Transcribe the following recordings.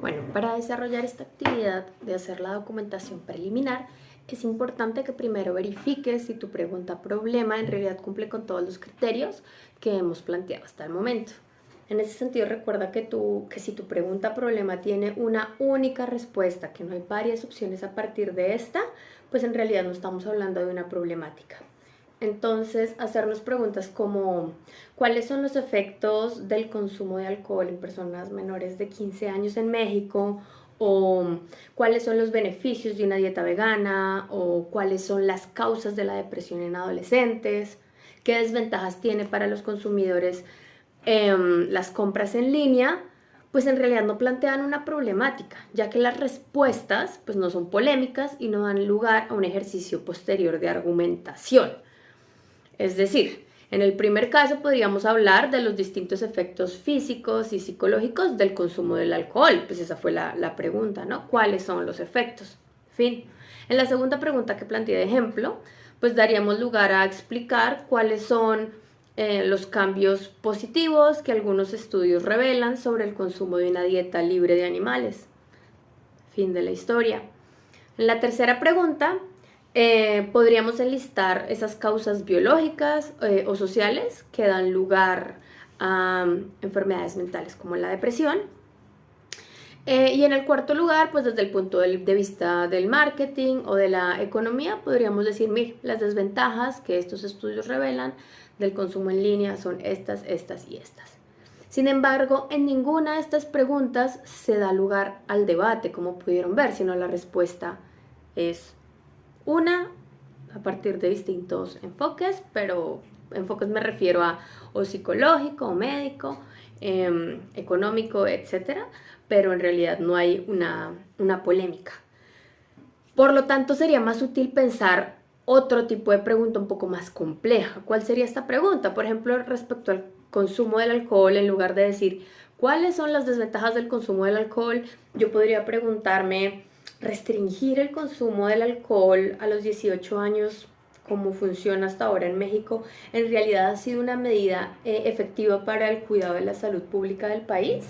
Bueno, para desarrollar esta actividad de hacer la documentación preliminar, es importante que primero verifiques si tu pregunta problema en realidad cumple con todos los criterios que hemos planteado hasta el momento. En ese sentido, recuerda que si tu pregunta problema tiene una única respuesta, que no hay varias opciones a partir de esta, pues en realidad no estamos hablando de una problemática. Entonces, hacernos preguntas como ¿cuáles son los efectos del consumo de alcohol en personas menores de 15 años en México? ¿O cuáles son los beneficios de una dieta vegana? ¿O cuáles son las causas de la depresión en adolescentes? ¿Qué desventajas tiene para los consumidores las compras en línea? Pues en realidad no plantean una problemática, ya que las respuestas pues no son polémicas y no dan lugar a un ejercicio posterior de argumentación. Es decir, en el primer caso podríamos hablar de los distintos efectos físicos y psicológicos del consumo del alcohol. Pues esa fue la pregunta, ¿no? ¿Cuáles son los efectos? Fin. En la segunda pregunta que planteé de ejemplo, pues daríamos lugar a explicar cuáles son los cambios positivos que algunos estudios revelan sobre el consumo de una dieta libre de animales. Fin de la historia. En la tercera pregunta, podríamos enlistar esas causas biológicas o sociales que dan lugar a enfermedades mentales como la depresión. Y en el cuarto lugar, pues desde el punto de vista del marketing o de la economía, podríamos decir, mira, las desventajas que estos estudios revelan del consumo en línea son estas, estas y estas. Sin embargo, en ninguna de estas preguntas se da lugar al debate, como pudieron ver, sino la respuesta es una a partir de distintos enfoques, pero enfoques me refiero a o psicológico, o médico, económico, etcétera, pero en realidad no hay una polémica. Por lo tanto, sería más útil pensar otro tipo de pregunta un poco más compleja. ¿Cuál sería esta pregunta? Por ejemplo, respecto al consumo del alcohol, en lugar de decir cuáles son las desventajas del consumo del alcohol, yo podría preguntarme, ¿restringir el consumo del alcohol a los 18 años, como funciona hasta ahora en México, en realidad ha sido una medida efectiva para el cuidado de la salud pública del país?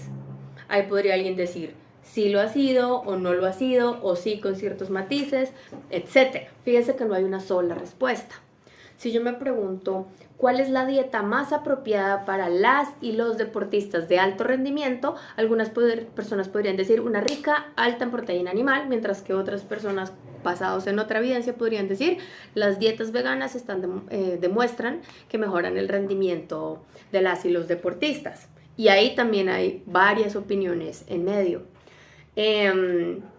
Ahí podría alguien decir, sí lo ha sido o no lo ha sido, o sí con ciertos matices, etc. Fíjense que no hay una sola respuesta. Si yo me pregunto cuál es la dieta más apropiada para las y los deportistas de alto rendimiento, algunas personas podrían decir una rica, alta en proteína animal, mientras que otras personas basados en otra evidencia podrían decir las dietas veganas demuestran que mejoran el rendimiento de las y los deportistas. Y ahí también hay varias opiniones en medio.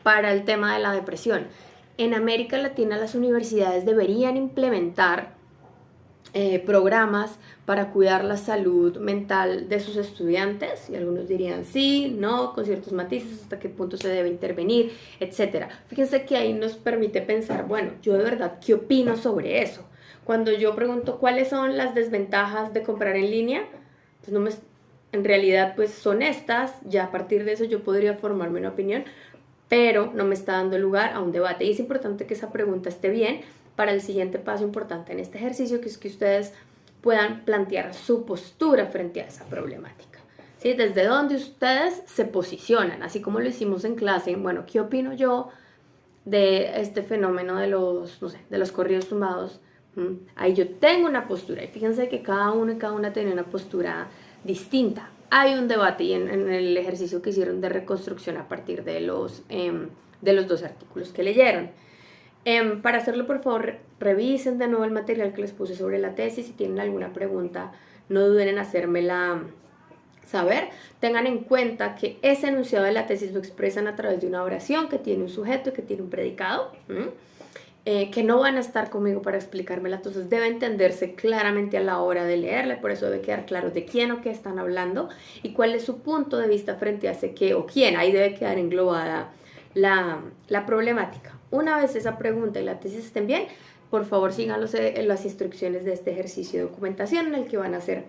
Para el tema de la depresión, en América Latina las universidades deberían implementar programas para cuidar la salud mental de sus estudiantes, y algunos dirían sí, no, con ciertos matices, hasta qué punto se debe intervenir, etcétera. Fíjense que ahí nos permite pensar, bueno, yo de verdad, ¿qué opino sobre eso? Cuando yo pregunto cuáles son las desventajas de comprar en línea, pues no me, en realidad pues son estas, ya a partir de eso yo podría formarme una opinión, pero no me está dando lugar a un debate. Y es importante que esa pregunta esté bien para el siguiente paso importante en este ejercicio, que es que ustedes puedan plantear su postura frente a esa problemática. ¿Sí? Desde dónde ustedes se posicionan, así como lo hicimos en clase. Bueno, ¿qué opino yo de este fenómeno de los, no sé, de los corridos tumbados? Ahí yo tengo una postura, y fíjense que cada uno y cada una tiene una postura distinta. Hay un debate y en el ejercicio que hicieron de reconstrucción a partir de los dos artículos que leyeron. Para hacerlo, por favor, revisen de nuevo el material que les puse sobre la tesis. Si tienen alguna pregunta, no duden en hacérmela saber. Tengan en cuenta que ese enunciado de la tesis lo expresan a través de una oración que tiene un sujeto y que tiene un predicado, que no van a estar conmigo para explicármela, entonces debe entenderse claramente a la hora de leerla, por eso debe quedar claro de quién o qué están hablando y cuál es su punto de vista frente a ese qué o quién. Ahí debe quedar englobada la problemática. Una vez esa pregunta y la tesis estén bien, por favor sigan las instrucciones de este ejercicio de documentación, en el que van a hacer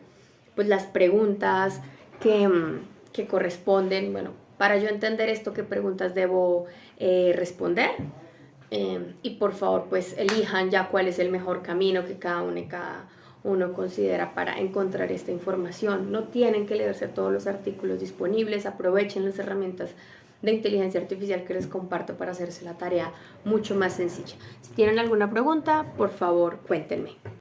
pues las preguntas que corresponden. Bueno, para yo entender esto, qué preguntas debo responder. Y por favor pues elijan ya cuál es el mejor camino que cada uno considera para encontrar esta información. No tienen que leerse todos los artículos disponibles, aprovechen las herramientas de inteligencia artificial que les comparto para hacerse la tarea mucho más sencilla. Si tienen alguna pregunta, por favor, cuéntenme.